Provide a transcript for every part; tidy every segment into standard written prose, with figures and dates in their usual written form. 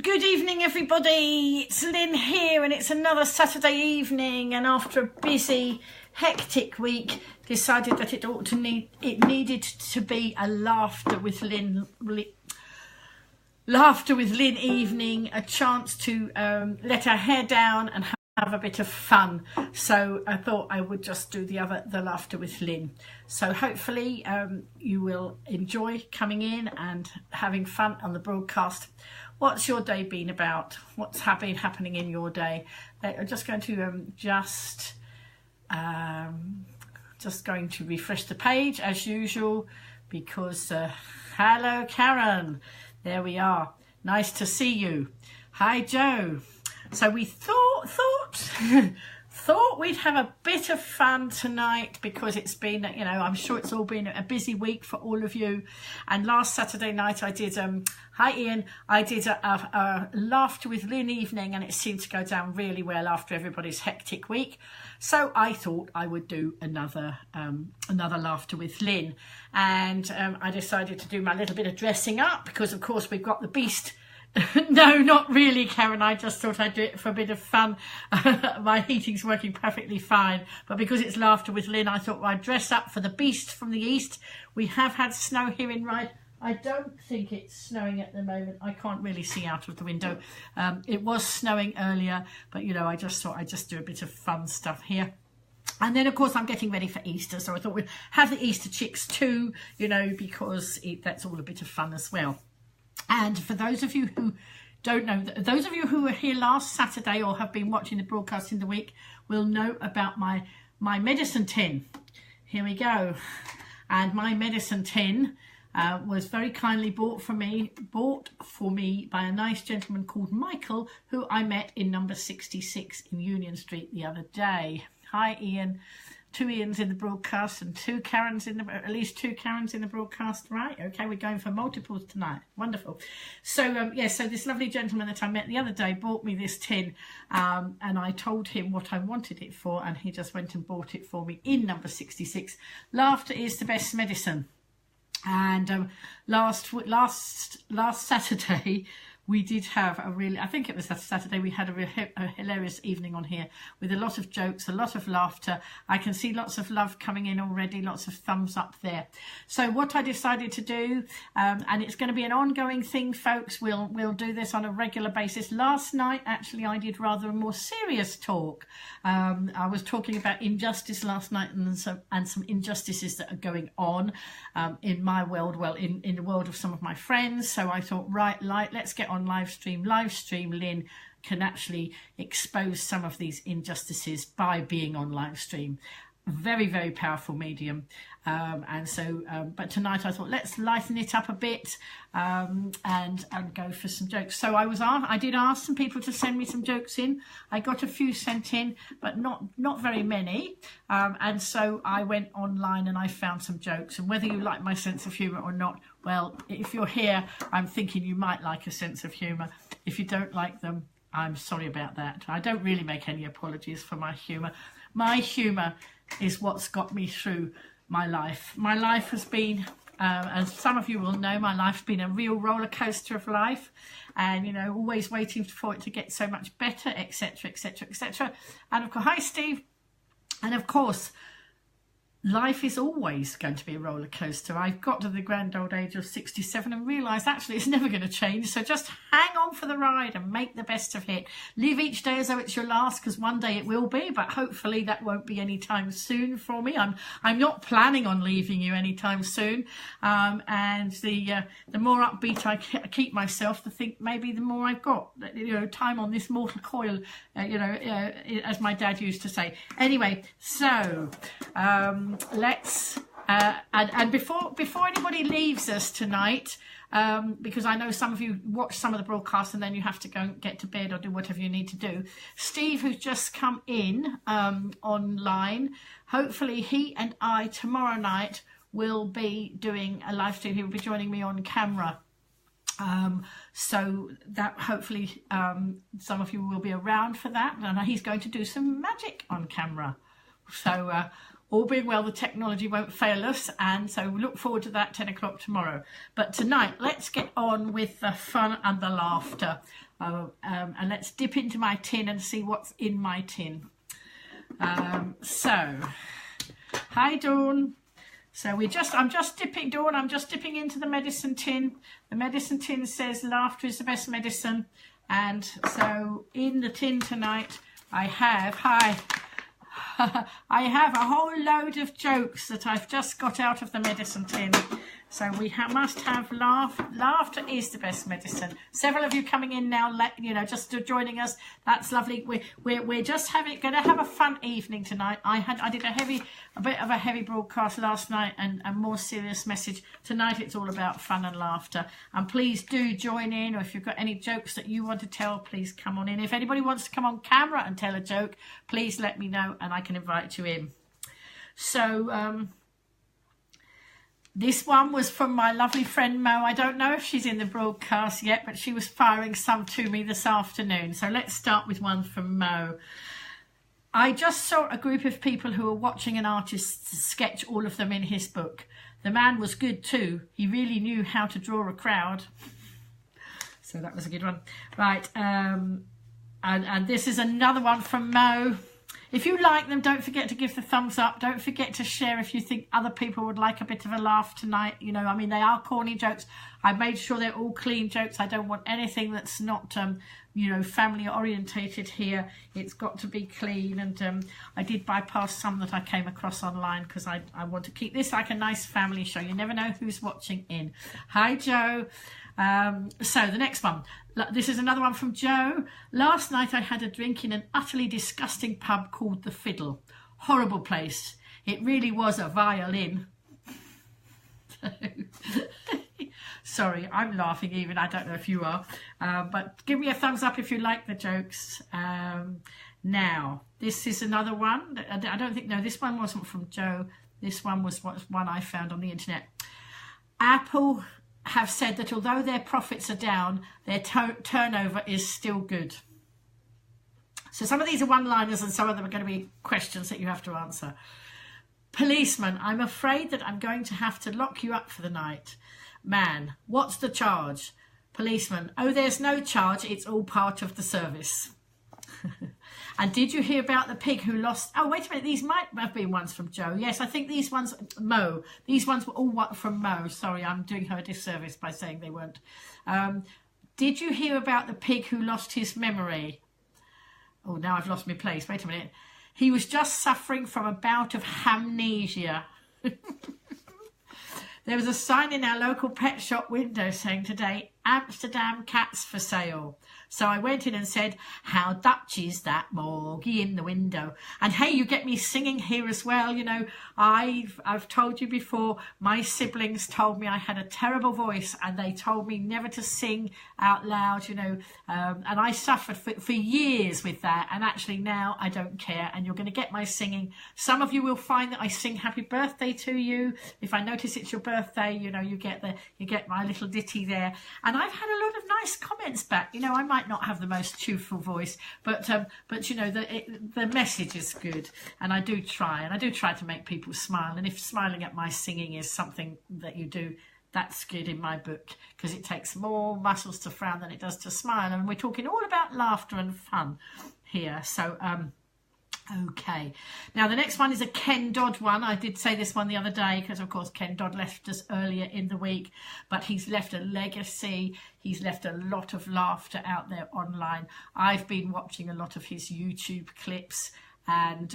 Good evening, everybody. It's Lynn here, and it's another Saturday evening. And after a busy, hectic week, decided that it needed to be a laughter with Lynn evening, a chance to let our hair down and have a bit of fun. So I thought I would just do the laughter with Lynn. So hopefully you will enjoy coming in and having fun on the broadcast. What's your day been about? What's been happening in your day? I'm just going to just going to refresh the page as usual, because hello Karen, there we are, nice to see you. Hi Joe. So we thought we'd have a bit of fun tonight, because it's been, you know, I'm sure it's all been a busy week for all of you. And last Saturday night I did hi Ian, I did a laughter with Lynn evening, and it seemed to go down really well after everybody's hectic week. So I thought I would do another laughter with Lynn, and I decided to do my little bit of dressing up, because of course we've got the beast. No, not really, Karen. I just thought I'd do it for a bit of fun. My heating's working perfectly fine. But because it's laughter with Lynn, I thought I'd dress up for the beast from the east. We have had snow here in Ryde. I don't think it's snowing at the moment. I can't really see out of the window. It was snowing earlier, but, you know, I just thought I'd just do a bit of fun stuff here. And then, of course, I'm getting ready for Easter. So I thought we'd have the Easter chicks too, you know, because that's all a bit of fun as well. And for those of you who don't know, those of you who were here last Saturday or have been watching the broadcast in the week will know about my medicine tin. Here we go. And my medicine tin was very kindly bought for me by a nice gentleman called Michael, who I met in number 66 in Union Street the other day. Hi Ian. 2 Ians in the broadcast and 2 Karens at least 2 Karens in the broadcast, right? Okay, we're going for multiples tonight. Wonderful. So so this lovely gentleman that I met the other day bought me this tin, and I told him what I wanted it for, and he just went and bought it for me in number 66. Laughter is the best medicine. And last Saturday we did have I think it was that Saturday, we had a hilarious evening on here with a lot of jokes, a lot of laughter. I can see lots of love coming in already, lots of thumbs up there. So what I decided to do, and it's going to be an ongoing thing, folks, we'll do this on a regular basis. Last night, actually, I did rather a more serious talk. I was talking about injustice last night, and some injustices that are going on in my world, well, in the world of some of my friends. So I thought, right, let's get on live stream. Lynn can actually expose some of these injustices by being on live stream. Very, very powerful medium. But tonight I thought, let's lighten it up a bit and go for some jokes. So I did ask some people to send me some jokes in. I got a few sent in, but not very many. And so I went online and I found some jokes. And whether you like my sense of humour or not, well, if you're here, I'm thinking you might like a sense of humour. If you don't like them, I'm sorry about that. I don't really make any apologies for my humour. My humour is what's got me through my life. My life has been, as some of you will know, my life's been a real roller coaster of life, and, you know, always waiting for it to get so much better, etc, etc, etc. And of course, hi Steve. And of course, life is always going to be a roller coaster. I've got to the grand old age of 67 and realised actually it's never going to change. So just hang on for the ride and make the best of it. Live each day as though it's your last, because one day it will be, but hopefully that won't be anytime soon for me. I'm not planning on leaving you anytime soon. And the more upbeat I keep myself, the think maybe the more I've got, you know, time on this mortal coil, as my dad used to say. Anyway, so let's and before anybody leaves us tonight, because I know some of you watch some of the broadcasts and then you have to go and get to bed or do whatever you need to do. Steve, who's just come in online, hopefully he and I tomorrow night will be doing a live stream. He will be joining me on camera. So that hopefully some of you will be around for that, and he's going to do some magic on camera. So all being well, the technology won't fail us, and so we look forward to that 10 o'clock tomorrow. But tonight, let's get on with the fun and the laughter. And let's dip into my tin and see what's in my tin. So, hi Dawn. So I'm just dipping, Dawn, I'm just dipping into the medicine tin. The medicine tin says laughter is the best medicine. And so in the tin tonight, I have a whole load of jokes that I've just got out of the medicine tin. So we must have laughter is the best medicine. Several of you coming in now, just joining us. That's lovely. We're just going to have a fun evening tonight. I did a bit of a heavy broadcast last night and a more serious message. Tonight it's all about fun and laughter. And please do join in, or if you've got any jokes that you want to tell, please come on in. If anybody wants to come on camera and tell a joke, please let me know and I can invite you in. So this one was from my lovely friend Mo. I don't know if she's in the broadcast yet, but she was firing some to me this afternoon. So let's start with one from Mo. I just saw a group of people who were watching an artist sketch all of them in his book. The man was good too. He really knew how to draw a crowd. So that was a good one. Right, and this is another one from Mo. If you like them, don't forget to give the thumbs up. Don't forget to share if you think other people would like a bit of a laugh tonight. You know, I mean, they are corny jokes. I made sure they're all clean jokes. I don't want anything that's not, family orientated here. It's got to be clean. And I did bypass some that I came across online because I want to keep this like a nice family show. You never know who's watching in. Hi, Joe. So the next one, this is another one from Joe. Last night I had a drink in an utterly disgusting pub called The Fiddle. Horrible place. It really was a violin. Sorry, I'm laughing even. I don't know if you are. But give me a thumbs up if you like the jokes. Now, this is another one. I don't think, no, this one wasn't from Joe. This one was one I found on the internet. Apple have said that although their profits are down, their turnover is still good. So some of these are one-liners and some of them are going to be questions that you have to answer. Policeman, I'm afraid that I'm going to have to lock you up for the night. Man, what's the charge? Policeman, oh, there's no charge. It's all part of the service. And did you hear about the pig who lost... Oh, wait a minute. These might have been ones from Joe. Yes, I think these ones... Mo. These ones were all from Mo. Sorry, I'm doing her a disservice by saying they weren't. Did you hear about the pig who lost his memory? Oh, now I've lost my place. Wait a minute. He was just suffering from a bout of amnesia. There was a sign in our local pet shop window saying today, Amsterdam cats for sale. So I went in and said, how Dutch is that, Morgie, in the window? And hey, you get me singing here as well. You know, I've told you before, my siblings told me I had a terrible voice and they told me never to sing out loud, you know, and I suffered for years with that. And actually now I don't care. And you're going to get my singing. Some of you will find that I sing happy birthday to you. If I notice it's your birthday, you know, you get my little ditty there. And I've had a lot of nice comments back. You know, I might not have the most tuneful voice, but you know, the message is good, and I do try to make people smile. And if smiling at my singing is something that you do, that's good in my book, because it takes more muscles to frown than it does to smile. And we're talking all about laughter and fun here. So okay, now the next one is a Ken Dodd one. I did say this one the other day because of course Ken Dodd left us earlier in the week, but he's left a legacy. He's left a lot of laughter out there online. I've been watching a lot of his YouTube clips, and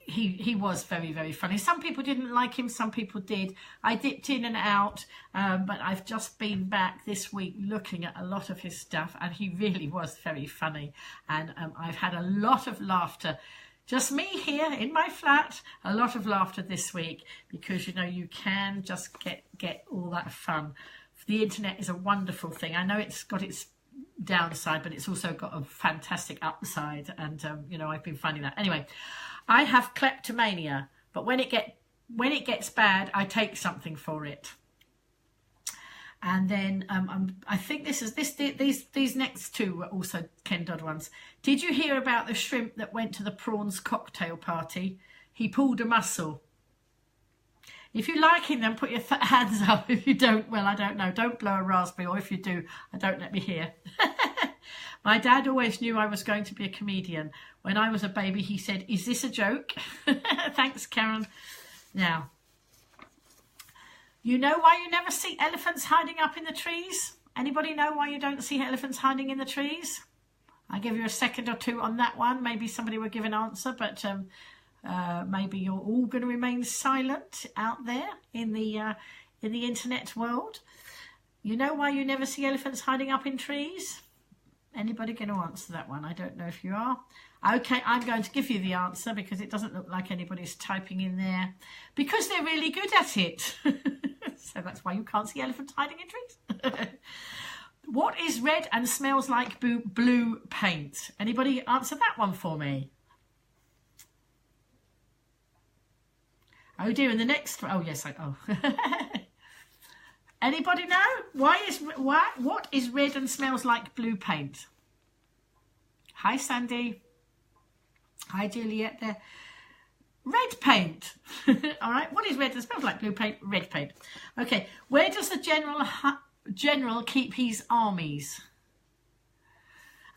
he was very, very funny. Some people didn't like him, some people did. I dipped in and out, but I've just been back this week looking at a lot of his stuff, and he really was very funny. And I've had a lot of laughter. Just me here in my flat, a lot of laughter this week, because, you know, you can just get all that fun. The internet is a wonderful thing. I know it's got its downside, but it's also got a fantastic upside. And, you know, I've been finding that. Anyway, I have kleptomania, but when it gets bad, I take something for it. And then I think these next two were also Ken Dodd ones. Did you hear about the shrimp that went to the prawns cocktail party? He pulled a muscle. If you like him, then put your hands up. If you don't, well, I don't know. Don't blow a raspberry, or if you do, don't let me hear. My dad always knew I was going to be a comedian. When I was a baby, he said, "Is this a joke?" Thanks, Karen. Now, you know why you never see elephants hiding up in the trees? Anybody know why you don't see elephants hiding in the trees? I'll give you a second or two on that one. Maybe somebody will give an answer, but maybe you're all going to remain silent out there in the internet world. You know why you never see elephants hiding up in trees? Anybody going to answer that one? I don't know if you are. Okay, I'm going to give you the answer because it doesn't look like anybody's typing in there. Because they're really good at it. So that's why you can't see elephants hiding in trees. What is red and smells like blue paint? Anybody answer that one for me? Oh dear, and the next... Oh, yes, Anybody know? What is red and smells like blue paint? Hi, Sandy. Hi, Juliet there. Red paint. All right. What is red and smells like blue paint? Red paint. Okay. Where does the general keep his armies?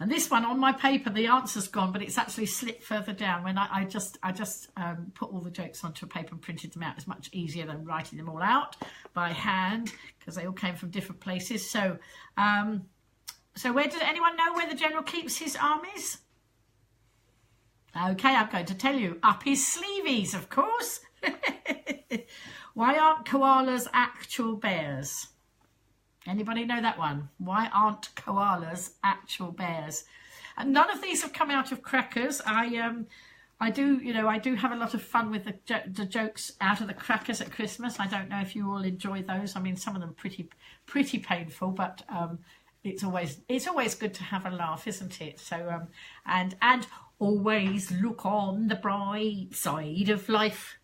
And this one on my paper, the answer's gone, but it's actually slipped further down. When I just put all the jokes onto a paper and printed them out. It's much easier than writing them all out by hand because they all came from different places. So, so where does anyone know where the general keeps his armies? Okay, I'm going to tell you. Up his sleeveys, of course. Why aren't koalas actual bears? Anybody know that one? Why aren't koalas actual bears? And none of these have come out of crackers. I do have a lot of fun with the jokes out of the crackers at Christmas. I don't know if you all enjoy those. I mean, some of them pretty painful, but it's always good to have a laugh, isn't it? So and always look on the bright side of life.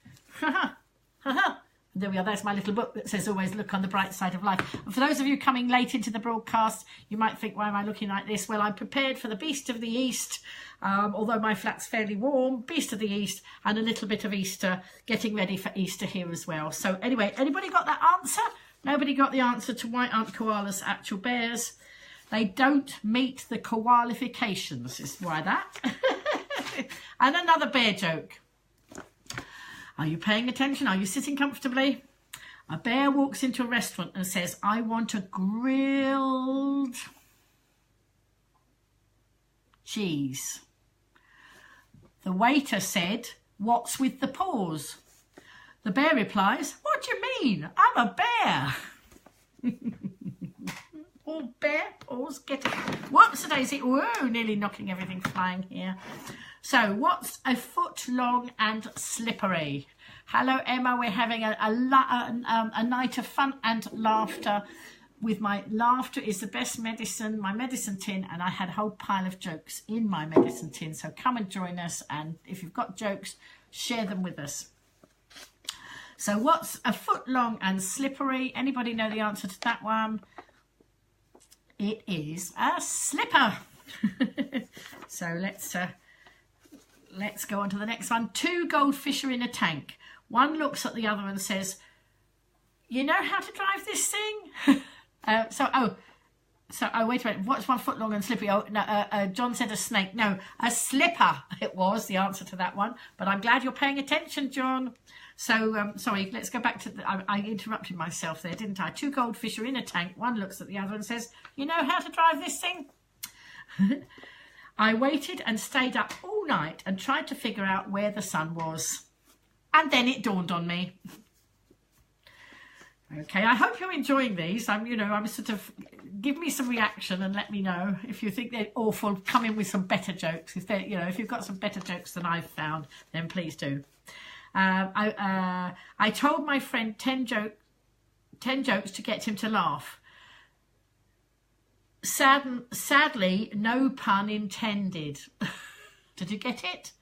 There we are. That's my little book that says always look on the bright side of life. And for those of you coming late into the broadcast, you might think, why am I looking like this? Well, I'm prepared for the Beast of the East, although my flat's fairly warm. Beast of the East and a little bit of Easter, getting ready for Easter here as well. So anyway, anybody got that answer? Nobody got the answer to why aren't koalas actual bears? They don't meet the qualifications, is why that. And another bear joke. Are you paying attention? Are you sitting comfortably? A bear walks into a restaurant and says, "I want a grilled cheese." The waiter said, "What's with the paws?" The bear replies, "What do you mean? I'm a bear." All bear paws, get it. Whoops, daisy. Whoa, nearly knocking everything flying here. So, what's a foot long and slippery? Hello, Emma. We're having a night of fun and laughter. With my laughter is the best medicine, my medicine tin, and I had a whole pile of jokes in my medicine tin. So come and join us, and if you've got jokes, share them with us. So, what's a foot long and slippery? Anybody know the answer to that one? It is a slipper. So let's go on to the next one. Two goldfish are in a tank. One looks at the other and says, "You know how to drive this thing?" Wait a minute. What's 1 foot long and slippery? Oh, no, John said a snake. No, a slipper. It was the answer to that one. But I'm glad you're paying attention, John. So, sorry, let's go back to... I interrupted myself there, didn't I? Two goldfish are in a tank. One looks at the other and says, "You know how to drive this thing?" I waited and stayed up all night and tried to figure out where the sun was. And then it dawned on me. Okay, I hope you're enjoying these. I'm sort of... Give me some reaction and let me know if you think they're awful. Come in with some better jokes. If you've got some better jokes than I've found, then please do. I told my friend 10 jokes to get him to laugh. Sadly, no pun intended. Did you get it?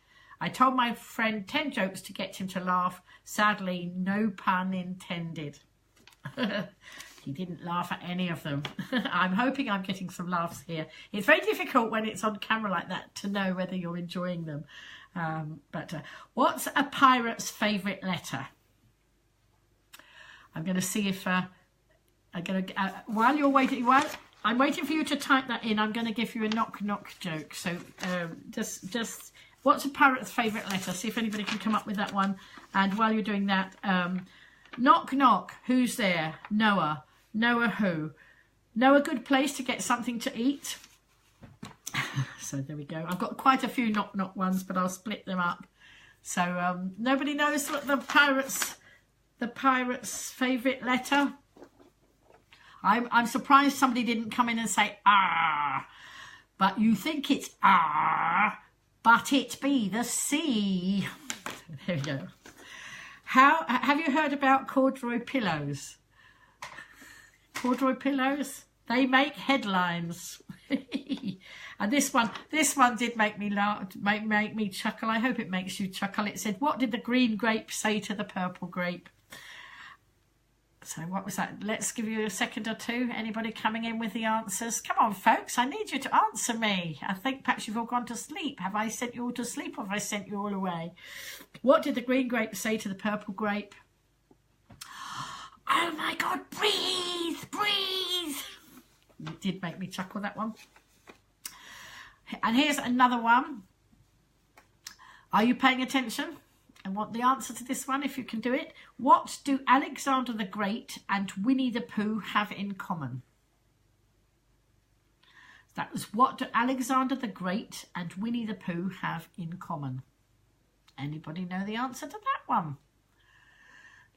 I told my friend 10 jokes to get him to laugh. Sadly, no pun intended. He didn't laugh at any of them. I'm hoping I'm getting some laughs here. It's very difficult when it's on camera like that to know whether you're enjoying them. What's a pirate's favourite letter? I'm going to see if... while you're waiting... I'm waiting for you to type that in. I'm going to give you a knock joke. So just what's a parrot's favourite letter? See if anybody can come up with that one. And while you're doing that, knock, who's there? Noah. Noah who? Know a good place to get something to eat? So there we go. I've got quite a few knock ones, but I'll split them up. So nobody knows what the pirate's favourite letter? I'm surprised somebody didn't come in and say ah, but you think it's ah, but it be the sea. There we go. Have you heard about corduroy pillows? Corduroy pillows, they make headlines. And this one did make me laugh, make me chuckle. I hope it makes you chuckle. It said, what did the green grape say to the purple grape? So what was that? Let's give you a second or two. Anybody coming in with the answers? Come on, folks. I need you to answer me. I think perhaps you've all gone to sleep. Have I sent you all to sleep or have I sent you all away? What did the green grape say to the purple grape? Oh, my God. Breathe. Breathe. It did make me chuckle, that one. And here's another one. Are you paying attention? And want the answer to this one, if you can do it. What do Alexander the Great and Winnie the Pooh have in common? That was, what do Alexander the Great and Winnie the Pooh have in common? Anybody know the answer to that one?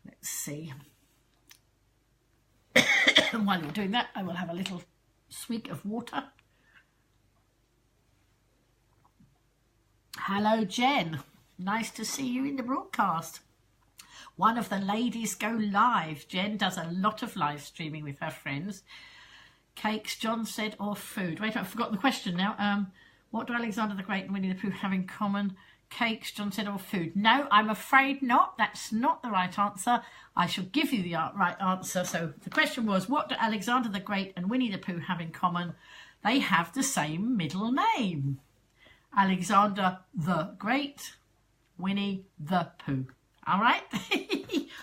Let's see. And while you're doing that, I will have a little swig of water. Hello, Jen. Nice to see you in the broadcast. One of the ladies go live. Jen does a lot of live streaming with her friends. Cakes, John said, or food. Wait, I've forgotten the question now. What do Alexander the Great and Winnie the Pooh have in common? Cakes, John said, or food. No, I'm afraid not. That's not the right answer. I shall give you the right answer. So the question was, what do Alexander the Great and Winnie the Pooh have in common? They have the same middle name. Alexander the Great, Winnie the Pooh. All right?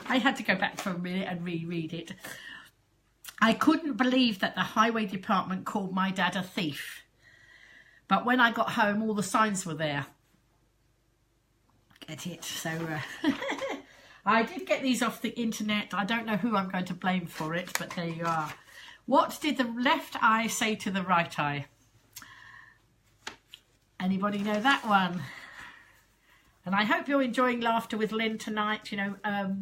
I had to go back for a minute and reread it. I couldn't believe that the highway department called my dad a thief. But when I got home, all the signs were there. Get it? So I did get these off the internet. I don't know who I'm going to blame for it, but there you are. What did the left eye say to the right eye? Anybody know that one? And I hope you're enjoying Laughter with Lynn tonight. You know,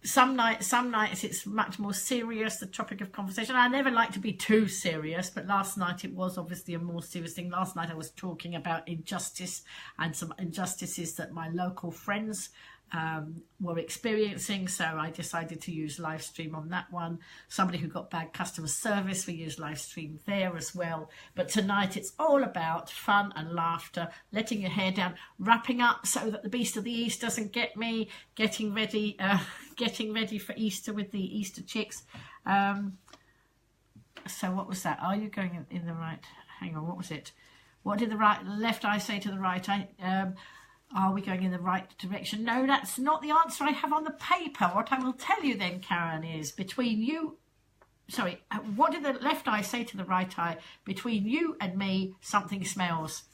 some nights it's much more serious, the topic of conversation. I never like to be too serious, but last night it was obviously a more serious thing. Last night I was talking about injustice and some injustices that my local friends were experiencing, so I decided to use live stream on that one. Somebody who got bad customer service, we used live stream there as well. But tonight it's all about fun and laughter, letting your hair down, wrapping up so that the beast of the east doesn't get me, getting ready for Easter with the Easter chicks. So what was that? Are you going in the right? Hang on, what was it? What did the left eye say to the right eye? Are we going in the right direction? No, that's not the answer I have on the paper. What I will tell you then, Karen, is between you... Sorry, what did the left eye say to the right eye? Between you and me, something smells.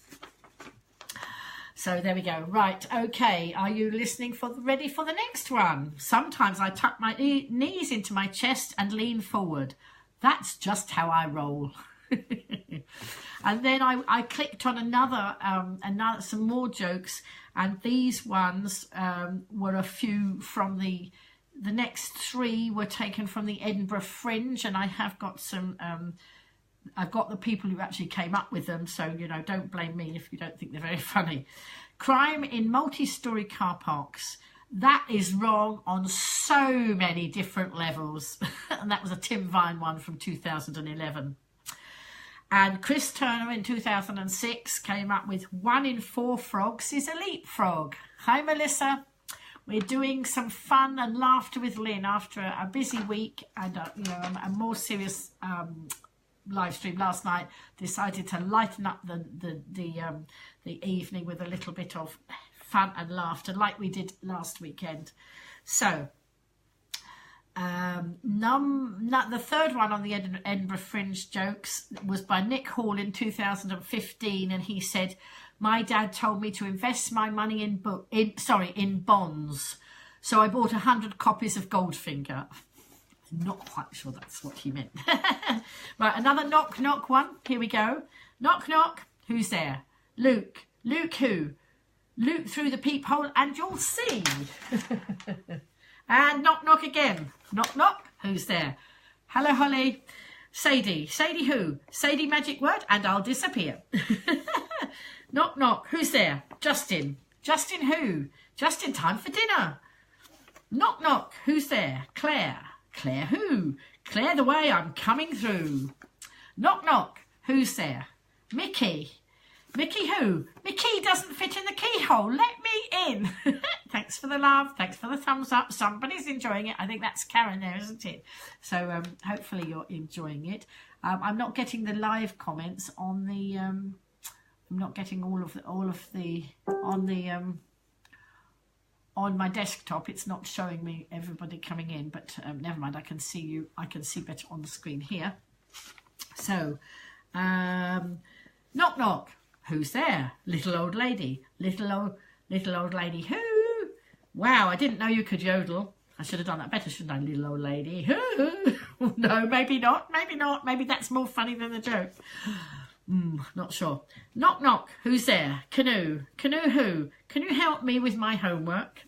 So there we go. Right, okay. Are you listening ready for the next one? Sometimes I tuck my knees into my chest and lean forward. That's just how I roll. And then I clicked on another some more jokes, and these ones were a few from the next three were taken from the Edinburgh Fringe, and I have got some I've got the people who actually came up with them, so you know, don't blame me if you don't think they're very funny. Crime in multi-storey car parks. That is wrong on so many different levels. And that was a Tim Vine one from 2011. And Chris Turner in 2006 came up with 1 in 4 frogs is a leapfrog. Hi, Melissa. We're doing some fun and laughter with Lynn after a busy week and you know, a more serious live stream last night. Decided to lighten up the evening with a little bit of fun and laughter like we did last weekend. So The third one on the Edinburgh Fringe jokes was by Nick Hall in 2015, and he said, "My dad told me to invest my money in bonds, so I bought 100 copies of Goldfinger." I'm not quite sure that's what he meant. Right, another knock knock one. Here we go. Knock knock. Who's there? Luke. Luke who? Luke through the peephole and you'll see. And knock knock again. Knock knock. Who's there? Hello Holly. Sadie. Sadie who? Sadie magic word and I'll disappear. Knock knock. Who's there? Justin. Justin who? Just in time for dinner. Knock knock. Who's there? Claire. Claire who? Claire the way, I'm coming through. Knock knock. Who's there? Mickey. Mickey who? Mickey doesn't fit in the keyhole. Let me in. Thanks for the love. Thanks for the thumbs up. Somebody's enjoying it. I think that's Karen there, isn't it? So hopefully you're enjoying it. I'm not getting the live comments on the. I'm not getting all of the on my desktop. It's not showing me everybody coming in, but never mind. I can see you. I can see better on the screen here. So, knock knock. Who's there? Little old lady. Little old lady who? Wow, I didn't know you could yodel. I should have done that better, shouldn't I? Little old lady who? No, maybe not. Maybe not. Maybe that's more funny than the joke. Not sure. Knock knock. Who's there? Canoe. Canoe who? Can you help me with my homework?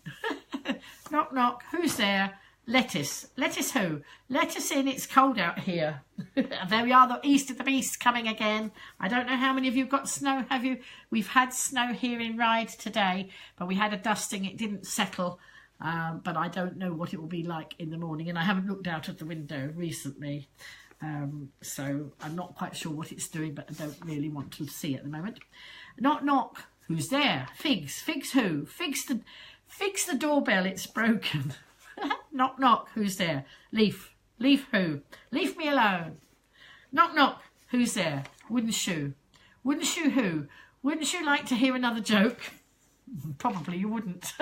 Knock knock. Who's there? Lettuce. Lettuce who? Let us in, it's cold out here. There we are, the East of the Beast coming again. I don't know how many of you got snow, have you? We've had snow here in Ryde today, but we had a dusting, it didn't settle. But I don't know what it will be like in the morning, and I haven't looked out of the window recently. So I'm not quite sure what it's doing, but I don't really want to see at the moment. Knock knock. Who's there? Figs. Figs who? Figs the doorbell, it's broken. Knock knock. Who's there? Leaf. Leaf who? Leave me alone. Knock knock. Who's there? Wooden shoe. Wooden shoe who? Wouldn't you like to hear another joke? Probably you wouldn't.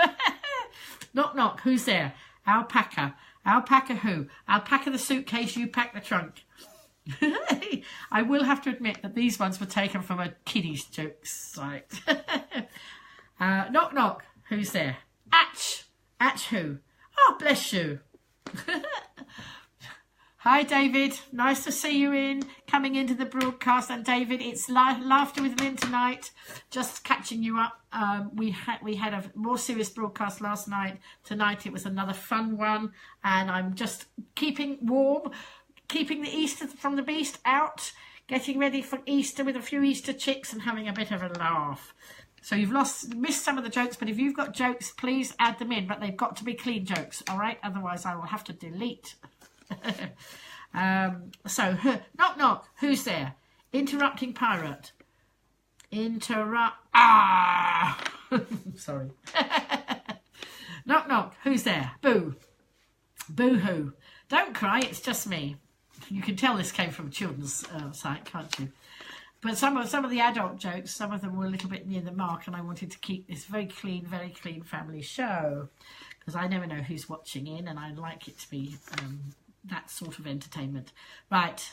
Knock knock. Who's there? Alpaca. Alpaca who? Alpaca the suitcase, you pack the trunk. I will have to admit that these ones were taken from a kiddies joke site. Knock knock. Who's there? Atch. Atch who? Oh, bless you. Hi, David. Nice to see you coming into the broadcast. And David, it's Laughter with Lynn tonight. Just catching you up. We had a more serious broadcast last night. Tonight it was another fun one. And I'm just keeping warm, keeping the Easter from the Beast out, getting ready for Easter with a few Easter chicks and having a bit of a laugh. So you've missed some of the jokes, but if you've got jokes, please add them in. But they've got to be clean jokes, all right? Otherwise, I will have to delete. So, knock knock. Who's there? Interrupting pirate. Sorry. Knock knock. Who's there? Boo. Boo hoo. Don't cry. It's just me. You can tell this came from a children's site, can't you? But some of the adult jokes, some of them were a little bit near the mark, and I wanted to keep this very clean family show, because I never know who's watching in, and I like it to be that sort of entertainment. Right.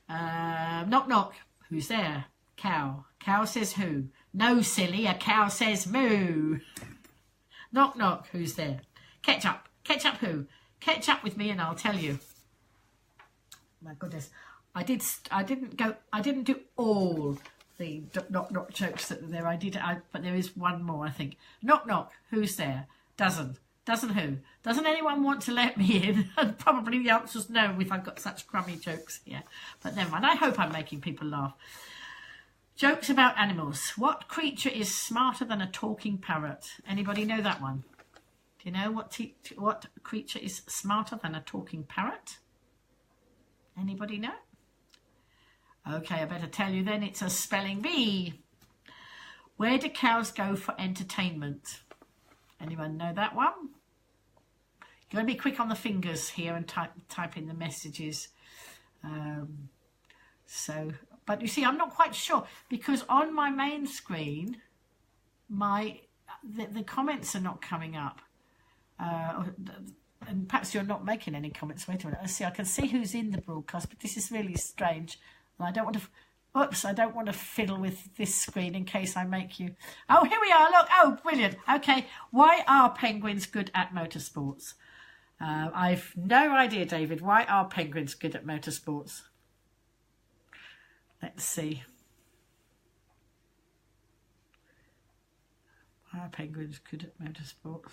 Knock knock. Who's there? Cow. Cow says who? No, silly. A cow says moo. Knock knock. Who's there? Ketchup. Ketchup who? Catch up with me and I'll tell you. My goodness. I didn't do all the knock knock jokes that were there. But there is one more, I think. Knock knock. Who's there? Doesn't who? Doesn't anyone want to let me in? And probably the answer's no if I've got such crummy jokes here. But never mind. I hope I'm making people laugh. Jokes about animals. What creature is smarter than a talking parrot? Anybody know that one? Do you know what creature is smarter than a talking parrot? Anybody know? Okay, I better tell you then. It's a spelling bee. Where do cows go for entertainment? Anyone know that one? You're going to be quick on the fingers here and type in the messages. But you see, I'm not quite sure, because on my main screen, the comments are not coming up. and perhaps you're not making any comments. Wait a minute. Let's see. I can see who's in the broadcast, but this is really strange. And I don't want to... Oops, I don't want to fiddle with this screen in case I make you... Oh, here we are. Look. Oh, brilliant. Okay. Why are penguins good at motorsports? I've no idea, David. Why are penguins good at motorsports? Let's see. Why are penguins good at motorsports?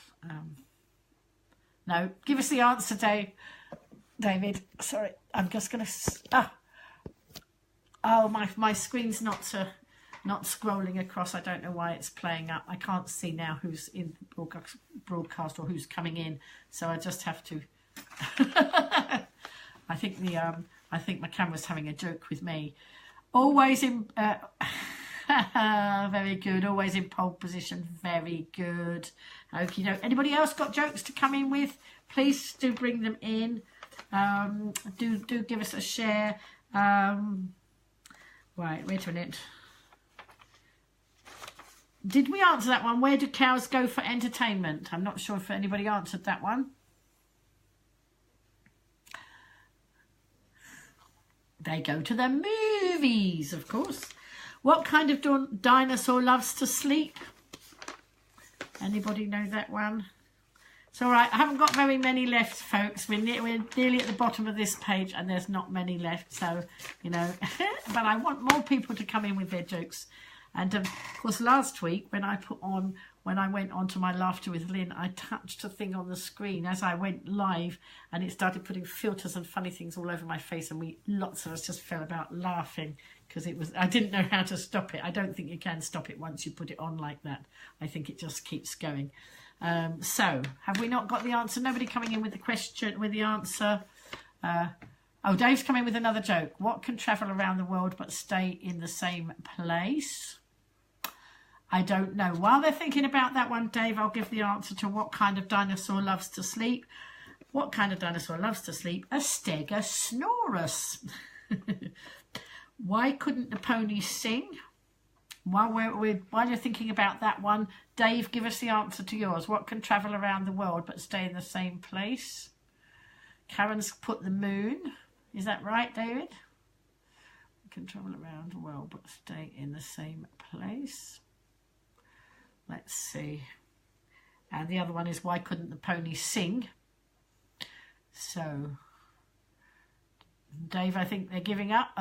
No, give us the answer, David. Sorry, I'm just going to... Oh, my screen's not scrolling across. I don't know why it's playing up. I can't see now who's in the broadcast or who's coming in. So I just have to... I think my camera's having a joke with me. Always in... very good. Always in pole position. Very good. Okie doke. Anybody else got jokes to come in with? Please do bring them in. Do give us a share. Right, wait a minute. Did we answer that one? Where do cows go for entertainment? I'm not sure if anybody answered that one. They go to the movies, of course. What kind of dinosaur loves to sleep? Anybody know that one? It's all right. I haven't got very many left, folks. We're nearly at the bottom of this page and there's not many left. So, you know, but I want more people to come in with their jokes. And of course, last week when I went on to my Laughter with Lynn, I touched a thing on the screen as I went live and it started putting filters and funny things all over my face. And lots of us just fell about laughing because I didn't know how to stop it. I don't think you can stop it once you put it on like that. I think it just keeps going. So have we not got the answer? Nobody coming in with the question, with the answer. Oh, Dave's coming with another joke. What can travel around the world but stay in the same place? I don't know. While they're thinking about that one, Dave, I'll give the answer to what kind of dinosaur loves to sleep. What kind of dinosaur loves to sleep? A stegosaurus. Why couldn't the pony sing? While you're thinking about that one, Dave, give us the answer to yours. What can travel around the world but stay in the same place? Karen's put the moon. Is that right, David? We can travel around the world but stay in the same place. Let's see. And the other one is why couldn't the pony sing? So, Dave, I think they're giving up.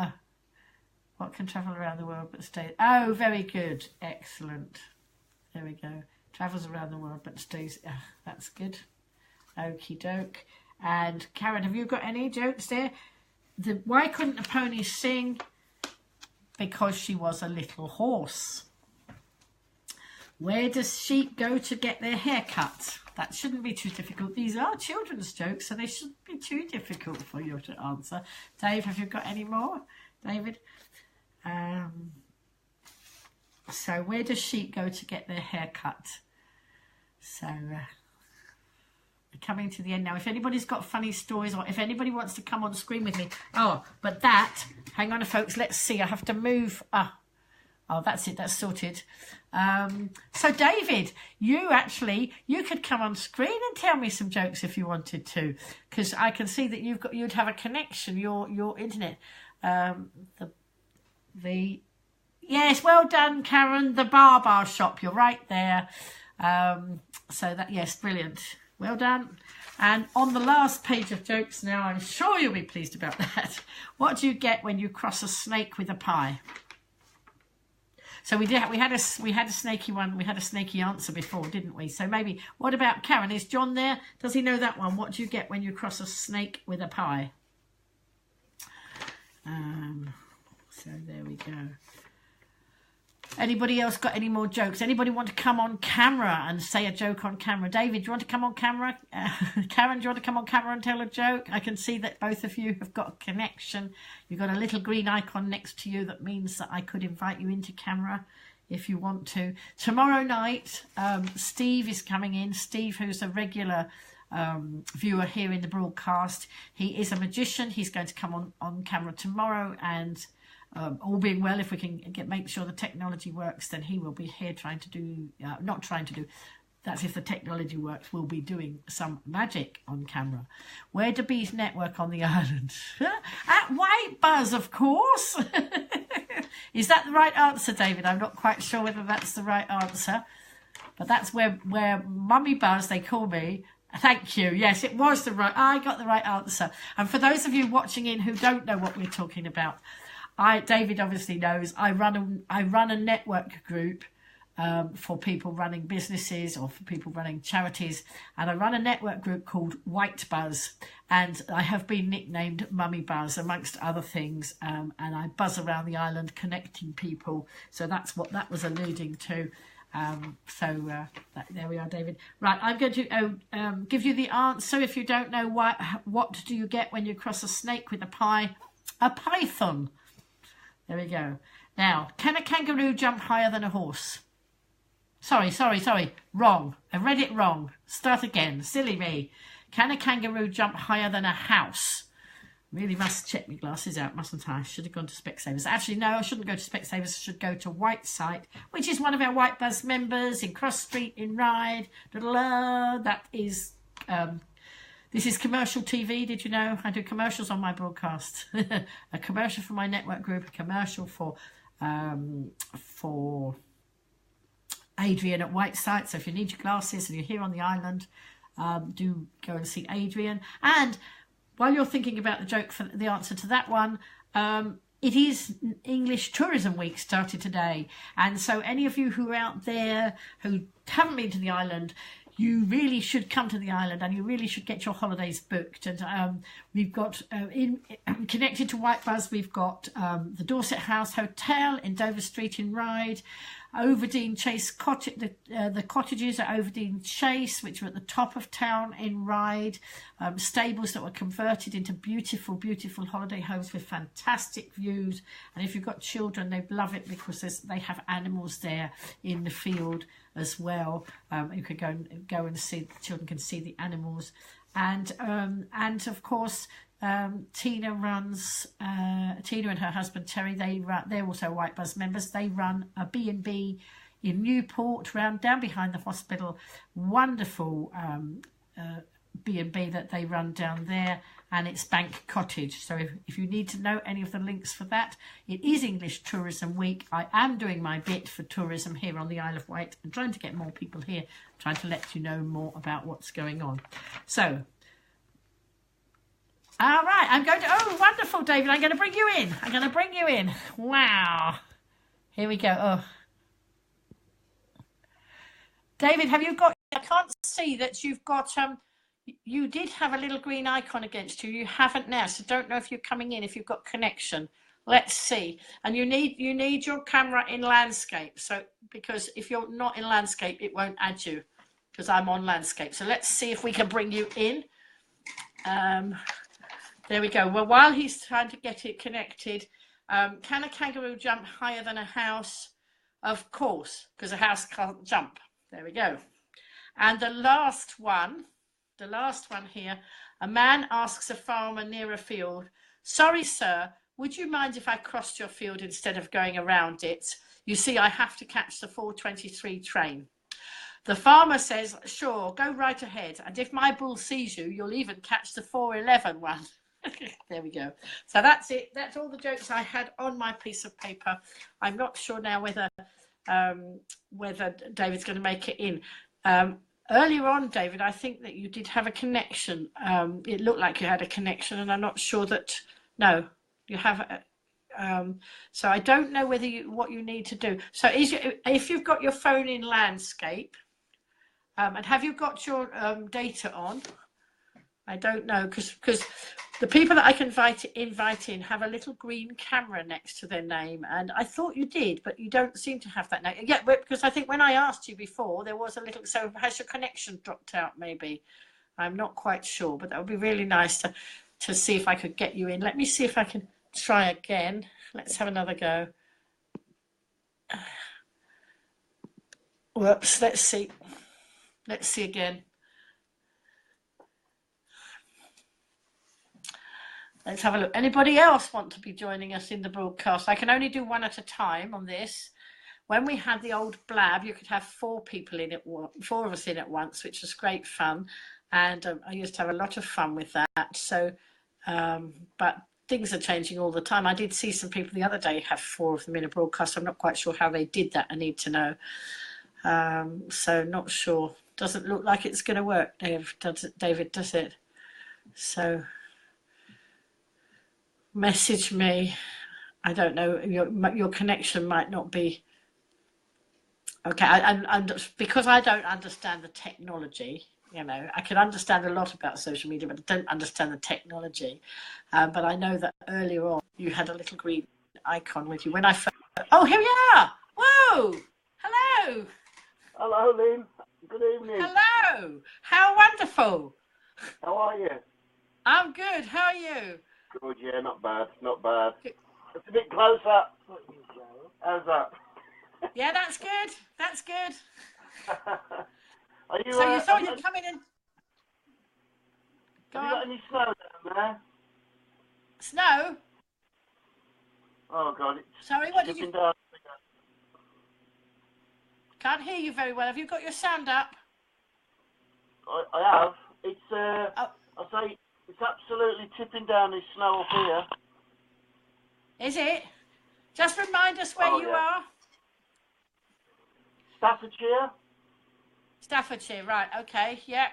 What can travel around the world but stay... Oh, very good. Excellent. There we go. Travels around the world but stays... that's good. Okie doke. And Karen, have you got any jokes there? Why couldn't the pony sing? Because she was a little horse. Where does sheep go to get their hair cut? That shouldn't be too difficult. These are children's jokes, so they shouldn't be too difficult for you to answer. Dave, have you got any more? David? So where does sheep go to get their hair cut? So coming to the end now. If anybody's got funny stories or if anybody wants to come on screen with me. Oh, but hang on folks, let's see. I have to move. Oh, that's it. That's sorted. So David, you could come on screen and tell me some jokes if you wanted to, because I can see that you'd have a connection, your internet. Yes, well done, Karen. The bar shop. You're right there. So that, yes, brilliant. Well done. And on the last page of jokes now, I'm sure you'll be pleased about that. What do you get when you cross a snake with a pie? So we had a snaky one. We had a snaky answer before, didn't we? So maybe, what about Karen? Is John there? Does he know that one? What do you get when you cross a snake with a pie? So there we go. Anybody else got any more jokes? Anybody want to come on camera and say a joke on camera? David, do you want to come on camera? Karen, do you want to come on camera and tell a joke? I can see that both of you have got a connection. You've got a little green icon next to you that means that I could invite you into camera if you want to. Tomorrow night, Steve is coming in. Steve, who's a regular viewer here in the broadcast. He is a magician. He's going to come on camera tomorrow, and all being well, if we can make sure the technology works, then he will be here that's if the technology works, we'll be doing some magic on camera. Where do bees network on the island? At White Buzz, of course. Is that the right answer, David? I'm not quite sure whether that's the right answer, but that's where Mummy Buzz, they call me. Thank you. Yes, it was the right. I got the right answer. And for those of you watching in who don't know what we're talking about, David obviously knows. I run a network group for people running businesses or for people running charities, and I run a network group called White Buzz, and I have been nicknamed Mummy Buzz amongst other things, and I buzz around the island connecting people. So that's what that was alluding to. There we are, David. Right, I'm going to give you the answer. If you don't know what do you get when you cross a snake with a python. There we go. Now, can a kangaroo jump higher than a horse? Sorry. Wrong. I read it wrong. Start again. Silly me. Can a kangaroo jump higher than a house? Really must check my glasses out, mustn't I? Should have gone to Specsavers. Actually, no, I shouldn't go to Specsavers. I should go to White Site, which is one of our White Buzz members in Cross Street in Ryde. That is, this is commercial TV. Did you know? I do commercials on my broadcast. A commercial for my network group, a commercial for Adrian at White Site. So if you need your glasses and you're here on the island, do go and see Adrian. And while you're thinking about the joke for the answer to that one, it is English Tourism Week started today. And so any of you who are out there who haven't been to the island, you really should come to the island and you really should get your holidays booked. And we've got, connected to White Buzz, we've got the Dorset House Hotel in Dover Street in Ryde, Overdene Chase Cottage, the cottages at Overdene Chase, which are at the top of town in Ryde, stables that were converted into beautiful, beautiful holiday homes with fantastic views. And if you've got children, they'd love it because they have animals there in the field as well. You could go and see, the children can see the animals. And of course, Tina and her husband Terry, they're also White Buzz members. They run a B&B in Newport, down behind the hospital. Wonderful B&B that they run down there, and it's Bank Cottage. So if you need to know any of the links for that, it is English Tourism Week. I am doing my bit for tourism here on the Isle of Wight and trying to get more people here, trying to let you know more about what's going on. So all right, I'm going to, oh, wonderful, David. I'm going to bring you in. Wow. Here we go. Oh. David, have you got, I can't see that you've got, you did have a little green icon against you. You haven't now, so don't know if you're coming in, if you've got connection. Let's see. And you need your camera in landscape. So, because if you're not in landscape, it won't add you, because I'm on landscape. So let's see if we can bring you in. There we go. Well, while he's trying to get it connected, can a kangaroo jump higher than a house? Of course, because a house can't jump. There we go. And the last one here, a man asks a farmer near a field, "Sorry, sir, would you mind if I crossed your field instead of going around it? You see, I have to catch the 4:23 train." The farmer says, "Sure, go right ahead. And if my bull sees you, you'll even catch the 4:11 one." There we go. So that's it. That's all the jokes I had on my piece of paper. I'm not sure now whether David's going to make it in. Earlier on, David, I think that you did have a connection. It looked like you had a connection, and I'm not sure that. No, you have. So I don't know whether what you need to do. So if you've got your phone in landscape, and have you got your data on? I don't know, because the people that I can invite in have a little green camera next to their name, and I thought you did, but you don't seem to have that now. Yeah, because I think when I asked you before, there was a little. So has your connection dropped out? Maybe, I'm not quite sure, but that would be really nice to see if I could get you in. Let me see if I can try again. Let's have another go. Whoops. Let's see. Let's see again. Let's have a look. Anybody else want to be joining us in the broadcast? I can only do one at a time on this. when we had the old blab, you could have 4 people in it, 4 of us in at once, which was great fun. And I used to have a lot of fun with that. So, but things are changing all the time. I did see some people the other day have 4 of them in a broadcast. I'm not quite sure how they did that. I need to know. So not sure. Doesn't look like it's going to work, David, does it? So message me. I don't know. Your connection might not be okay. And because I don't understand the technology. You know, I can understand a lot about social media, but I don't understand the technology. But I know that earlier on you had a little green icon with you. When I first... Oh, here we are! Whoa! Hello! Hello, Lynn. Good evening. Hello! How wonderful! How are you? I'm good. How are you? Good, yeah, not bad, not bad. It's a bit closer. How's that? Yeah, that's good. That's good. Are you, so you thought you'd come in and... Have you got any snow down there? Snow? Oh, God. It's Sorry, what did you... down. Can't hear you very well. Have you got your sound up? I have. It's, I'll say, it's absolutely tipping down this snow up here. Is it? Just remind us where you are. Staffordshire. Staffordshire, right, okay, yeah,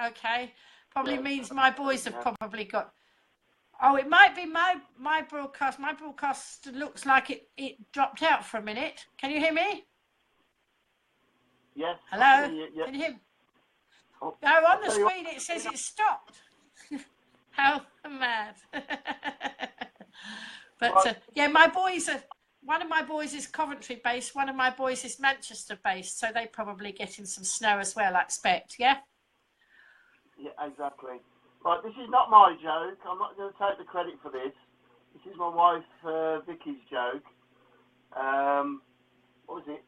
okay. Probably means my boys have probably got... Oh, it might be my broadcast. My broadcast looks like it dropped out for a minute. Can you hear me? Yes. Hello? Yeah. Can you hear me? Oh, on the screen it says it stopped. How mad. But yeah, my boys are... One of my boys is Coventry based, one of my boys is Manchester based, so they probably getting some snow as well, I expect, yeah? Yeah, exactly. Right, this is not my joke. I'm not going to take the credit for this. This is my wife, Vicky's joke. What was it?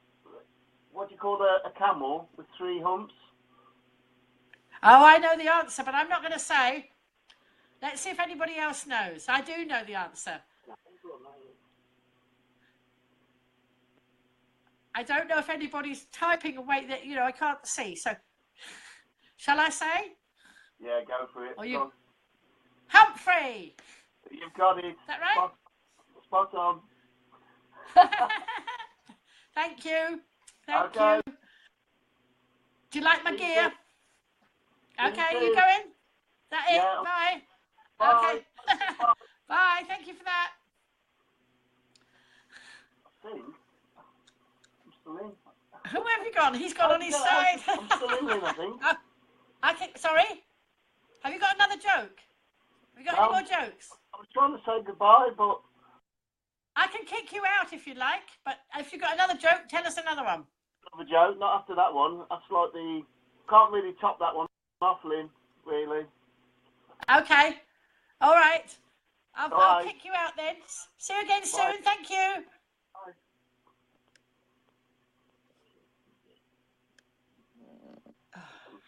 What do you call a camel with 3 humps? Oh, I know the answer, but I'm not going to say. Let's see if anybody else knows. I do know the answer. I don't know if anybody's typing away that, you know, I can't see. So, shall I say? Yeah, go for it. Or you... Humphrey! You've got it. Is that right? Spot on. Thank you. Thank you. Do you like my gear? Okay, you going? That it? Yeah. Bye. Bye. Okay. Bye. Thank you for that. I think I'm still in. Who have you gone? He's gone on his side. I'm still in, I think. I think. Sorry. Have you got another joke? Have you got any more jokes? I was trying to say goodbye, but I can kick you out if you like. But if you've got another joke, tell us another one. another joke. Not after that one. That's like the can't really top that one off, Lynn. Really. Okay. All right. I'll Bye. kick you out then. See you again soon. Bye. Thank you. Bye.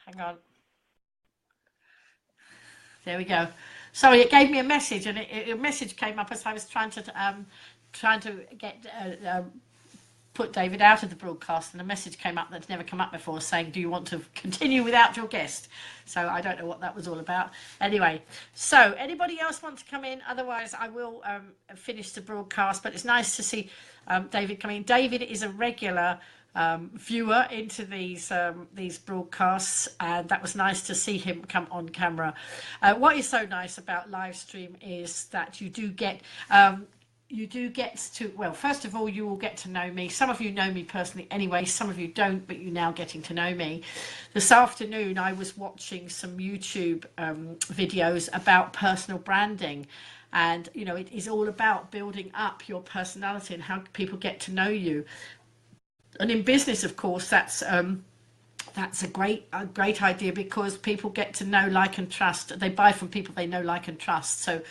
Hang on. There we go. Sorry, it gave me a message, and a message came up as I was trying to get put David out of the broadcast, and a message came up that's never come up before saying, do you want to continue without your guest? So I don't know what that was all about. Anyway, so anybody else want to come in? Otherwise, I will finish the broadcast, but it's nice to see David come in. David is a regular viewer into these broadcasts, and that was nice to see him come on camera. What is so nice about live stream is that you do get to, well, first of all, you will get to know me. Some of you know me personally anyway, some of you don't, but you're now getting to know me. This afternoon I was watching some YouTube videos about personal branding, and you know, it is all about building up your personality and how people get to know you. And in business, of course, that's a great idea, because people get to know, like, and trust. They buy from people they know, like, and trust. So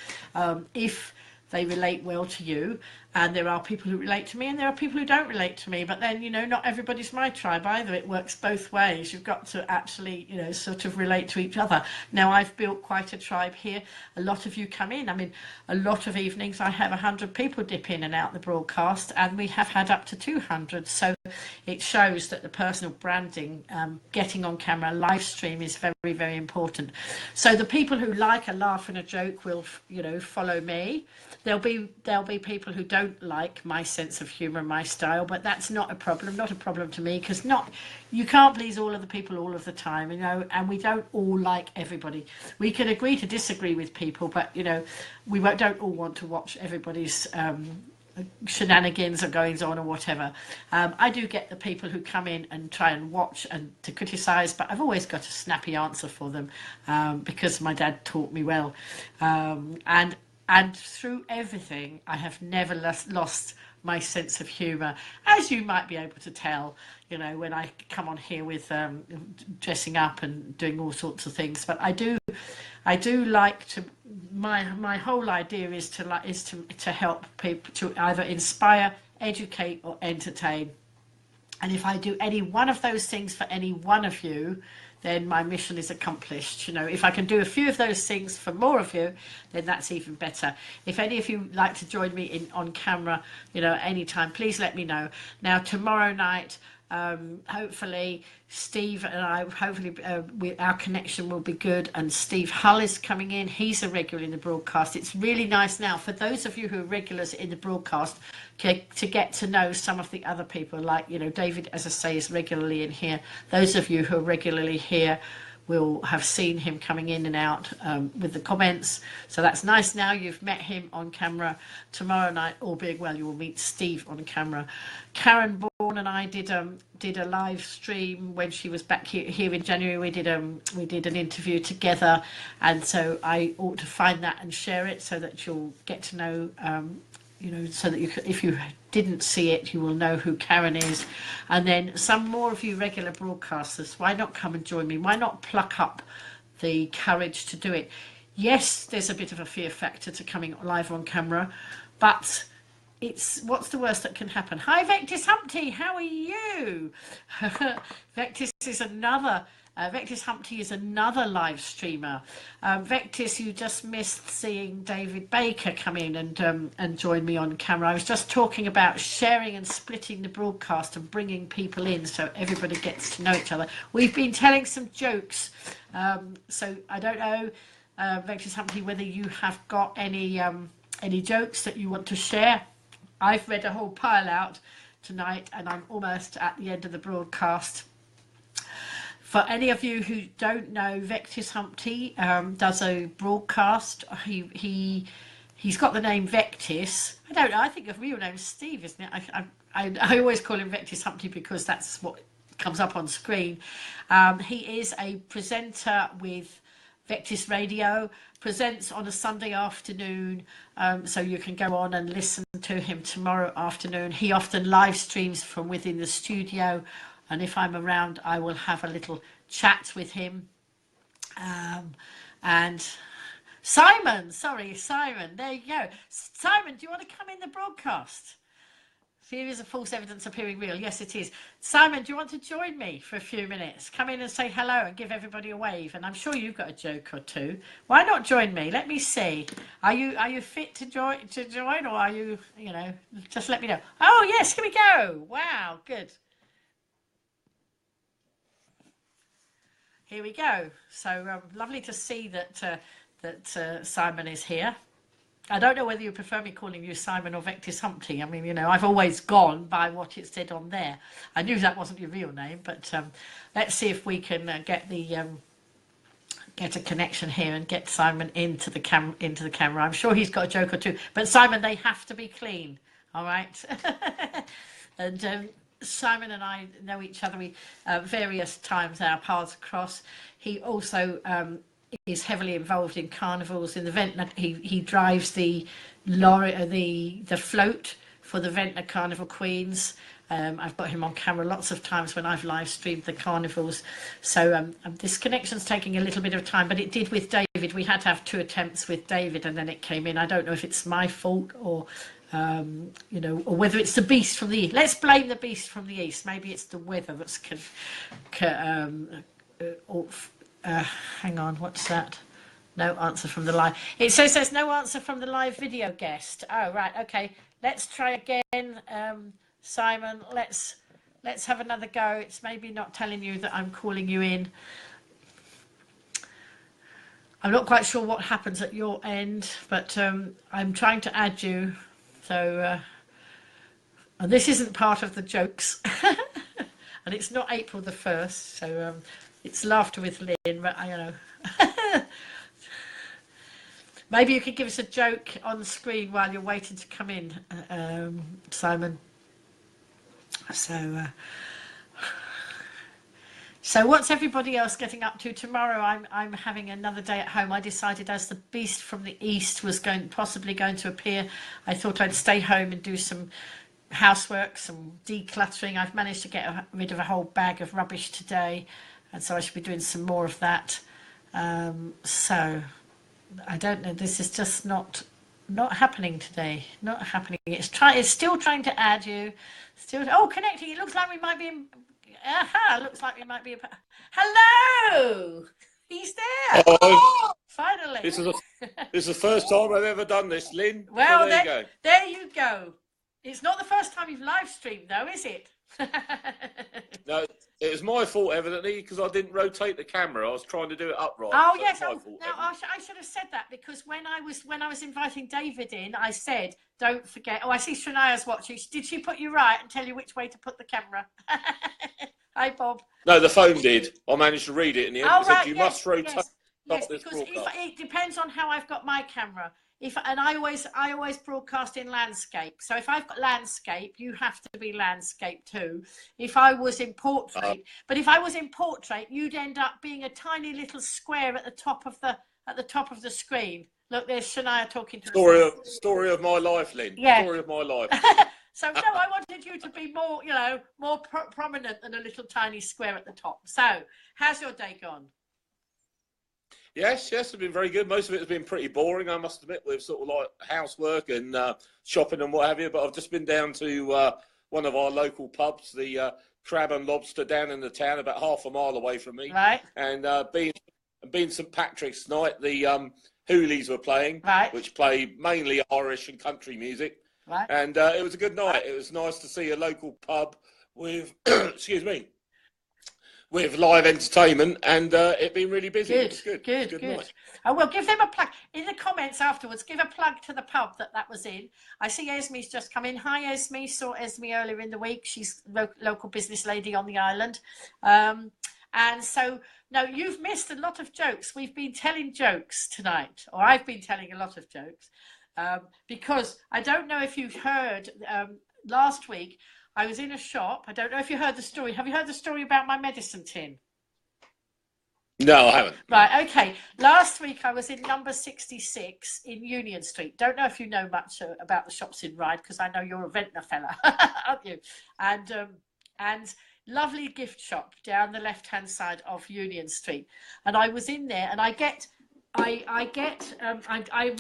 if they relate well to you, and there are people who relate to me and there are people who don't relate to me, but then, you know, not everybody's my tribe either. It works both ways. You've got to actually, you know, sort of relate to each other. Now, I've built quite a tribe here. A lot of you come in. I mean, a lot of evenings I have 100 people dip in and out the broadcast, and we have had up to 200. So it shows that the personal branding, getting on camera, live stream is very, very important. So the people who like a laugh and a joke will, you know, follow me. There'll be people who don't like my sense of humour and my style, but that's not a problem to me, because you can't please all of the people all of the time, you know, and we don't all like everybody. We can agree to disagree with people, but, you know, we don't all want to watch everybody's shenanigans or goings on or whatever. I do get the people who come in and try and watch and to criticise, but I've always got a snappy answer for them, because my dad taught me well. And through everything, I have never lost my sense of humour, as you might be able to tell, you know, when I come on here with dressing up and doing all sorts of things. But I do like to. My whole idea is to help people to either inspire, educate, or entertain. And if I do any one of those things for any one of you, then my mission is accomplished. You know, if I can do a few of those things for more of you, then that's even better. If any of you like to join me on camera, you know, anytime, please let me know. Now, tomorrow night, hopefully Steve and I, our connection will be good, and Steve Hull is coming in. He's a regular in the broadcast. It's really nice now for those of you who are regulars in the broadcast to get to know some of the other people, like, you know, David, as I say, is regularly in here. Those of you who are regularly here will have seen him coming in and out with the comments. So that's nice. Now you've met him on camera. Tomorrow night, all being well, you will meet Steve on camera. Karen Bourne and I did a live stream when she was back here in January. We did an interview together, and so I ought to find that and share it so that you'll get to know, you know, so that if you didn't see it, you will know who Karen is. And then some more of you regular broadcasters, why not come and join me? Why not pluck up the courage to do it? Yes, there's a bit of a fear factor to coming live on camera, but what's the worst that can happen? Hi, Vectis Humpty, how are you? Vectis Humpty is another live streamer. Vectis, you just missed seeing David Baker come in and join me on camera. I was just talking about sharing and splitting the broadcast and bringing people in so everybody gets to know each other. We've been telling some jokes, so I don't know, Vectis Humpty, whether you have got any jokes that you want to share. I've read a whole pile out tonight, and I'm almost at the end of the broadcast. For any of you who don't know, Vectis Humpty does a broadcast. He's got the name Vectis. I don't know. I think his real name is Steve, isn't it? I always call him Vectis Humpty because that's what comes up on screen. He is a presenter with Vectis Radio, presents on a Sunday afternoon, so you can go on and listen to him tomorrow afternoon. He often live streams from within the studio, and if I'm around, I will have a little chat with him. And Simon, there you go. Simon, do you want to come in the broadcast? Fear is a false evidence appearing real. Yes, it is. Simon, do you want to join me for a few minutes? Come in and say hello and give everybody a wave. And I'm sure you've got a joke or two. Why not join me? Let me see. Are you fit to join, or are you, you know, just let me know. Oh, yes, here we go. Wow, good. Here we go. So lovely to see that Simon is here. I don't know whether you prefer me calling you Simon or Vectis Humpty. I mean, you know, I've always gone by what it said on there. I knew that wasn't your real name, but let's see if we can get a connection here and get Simon into the camera. I'm sure he's got a joke or two, but Simon, they have to be clean. All right. And Simon and I know each other. We various times our paths cross. He also is heavily involved in carnivals. In the Ventnor, he drives the lorry, the float for the Ventnor Carnival Queens. I've got him on camera lots of times when I've live streamed the carnivals. So this connection's taking a little bit of time, but it did with David. We had to have 2 attempts with David, and then it came in. I don't know if it's my fault or you know, or whether it's the beast from the east. Let's blame the beast from the east. Maybe it's the weather that's hang on, what's that? No answer from the live. It says there's no answer from the live video guest. Oh, right, okay. Let's try again, Simon. Let's let's have another go. It's maybe not telling you that I'm calling you in. I'm not quite sure what happens at your end, but I'm trying to add you. So, and this isn't part of the jokes. And it's not April the 1st, so it's Laughter with Lynn, but I don't know. Maybe you could give us a joke on the screen while you're waiting to come in, Simon. So what's everybody else getting up to tomorrow? I'm having another day at home. I decided as the beast from the east was possibly going to appear, I thought I'd stay home and do some housework, some decluttering. I've managed to get rid of a whole bag of rubbish today, and so I should be doing some more of that. So I don't know. This is just not happening today. Not happening. It's still trying to add you. Connecting. It looks like we might be in. Looks like we might be. Hello. He's there. Oh, finally. This is the first time I've ever done this, Lynn. Well, so there you go. There you go. It's not the first time you've live streamed, though, is it? No, it was my fault, evidently, because I didn't rotate the camera. I was trying to do it upright. Oh, so yes. my fault, I should have said that, because when I was inviting David in, I said, don't forget. Oh, I see Shania's watching. Did she put you right and tell you which way to put the camera? Hi, Bob. No, the phone did. I managed to read it in the end. Oh, It said right, you yes, must rotate yes, this because broadcast. it depends on how I've got my camera. I always broadcast in landscape. So if I've got landscape, you have to be landscape too. If I was in portrait, but if I was in portrait, you'd end up being a tiny little square at the top of the screen. Look, there's Shania talking to Story of my life, Lynn. Yeah. Story of my life. So no, I wanted you to be more, more prominent than a little tiny square at the top. So how's your day gone? Yes, it's been very good. Most of it has been pretty boring, I must admit, with sort of like housework and shopping and what have you. But I've just been down to one of our local pubs, the Crab and Lobster down in the town, about half a mile away from me. Right. And being St Patrick's night, the Hoolies were playing, right, which play mainly Irish and country music. Right. And it was a good night. It was nice to see a local pub with, excuse me, with live entertainment, and it been really busy. Good, it was good. Good. Night. I will give them a plug in the comments afterwards. Give a plug to the pub that was in. I see Esme's just come in. Hi, Esme. Saw Esme earlier in the week. She's local business lady on the island. And so, no, you've missed a lot of jokes. We've been telling jokes tonight, or I've been telling a lot of jokes, because I don't know if you've heard, last week, I was in a shop. I don't know if you heard the story. Have you heard the story about my medicine tin? No, I haven't. Right, okay. Last week I was in number 66 in Union Street. Don't know if you know much about the shops in Ryde, because I know you're a Ventnor fella, aren't you? And lovely gift shop down the left-hand side of Union Street. And I was in there, and I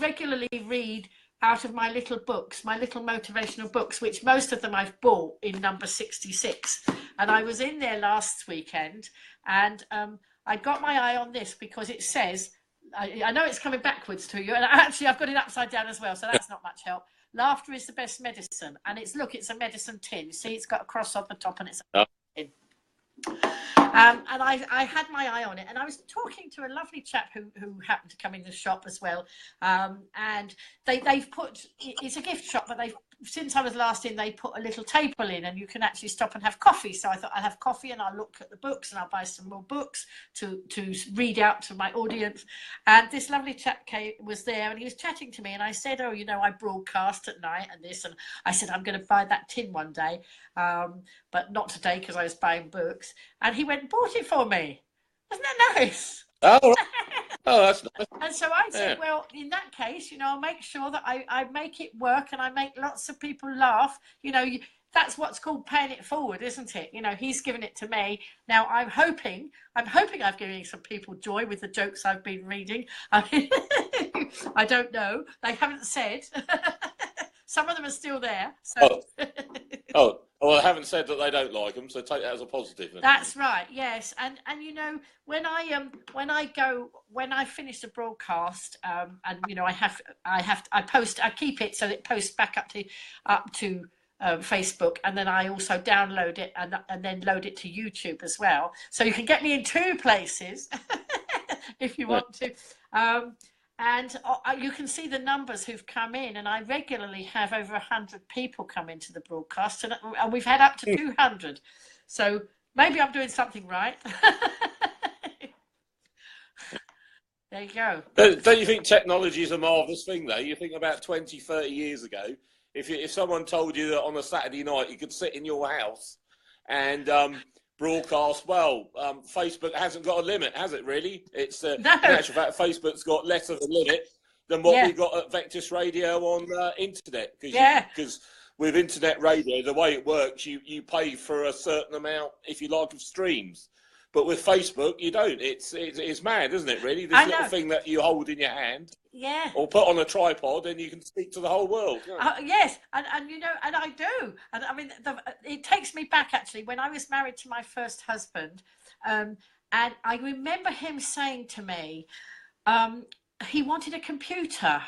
regularly read out of my little books, my little motivational books, which most of them I've bought in number 66. And I was in there last weekend, and I got my eye on this because it says, I know it's coming backwards to you, and actually I've got it upside down as well, so that's not much help. Laughter is the best medicine. And it's a medicine tin. See, it's got a cross on the top, and it's a tin. And I had my eye on it, and I was talking to a lovely chap who happened to come in the shop as well, and they've put, it's a gift shop, but since I was last in, they put a little table in, and you can actually stop and have coffee. So I thought I'll have coffee, and I'll look at the books, and I'll buy some more books to read out to my audience. And this lovely chap was there, and he was chatting to me, and I said, oh, I broadcast at night and this, and I said, I'm going to buy that tin one day, but not today because I was buying books. And he went and bought it for me. Isn't that nice? Oh, that's nice. And so I said, well, in that case, I'll make sure that I make it work, and I make lots of people laugh. That's what's called paying it forward, isn't it? He's given it to me. Now I'm hoping I've given some people joy with the jokes I've been reading. I don't know. They haven't said. Some of them are still there. So. Well, I haven't said that they don't like them, so take that as a positive. That's right. Yes, and when I finish the broadcast, and I keep it so it posts back up to Facebook, and then I also download it and then load it to YouTube as well. So you can get me in 2 places if you want to. And you can see the numbers who've come in, and I regularly have over 100 people come into the broadcast, and we've had up to 200. So maybe I'm doing something right. There you go. Don't you think technology is a marvellous thing, though? You think about 20, 30 years ago, if someone told you that on a Saturday night you could sit in your house and broadcast, Facebook hasn't got a limit, has it really? It's No. in actual fact, Facebook's got less of a limit than what we got at Vectis Radio on internet. Because with internet radio, the way it works, you pay for a certain amount, if you like, of streams. But with Facebook, you don't. It's mad, isn't it, really? This little thing that you hold in your hand. Yeah. Or put on a tripod, and you can speak to the whole world. Yes, and you know, and I do. And I mean, it takes me back, actually, when I was married to my first husband. And I remember him saying to me, he wanted a computer.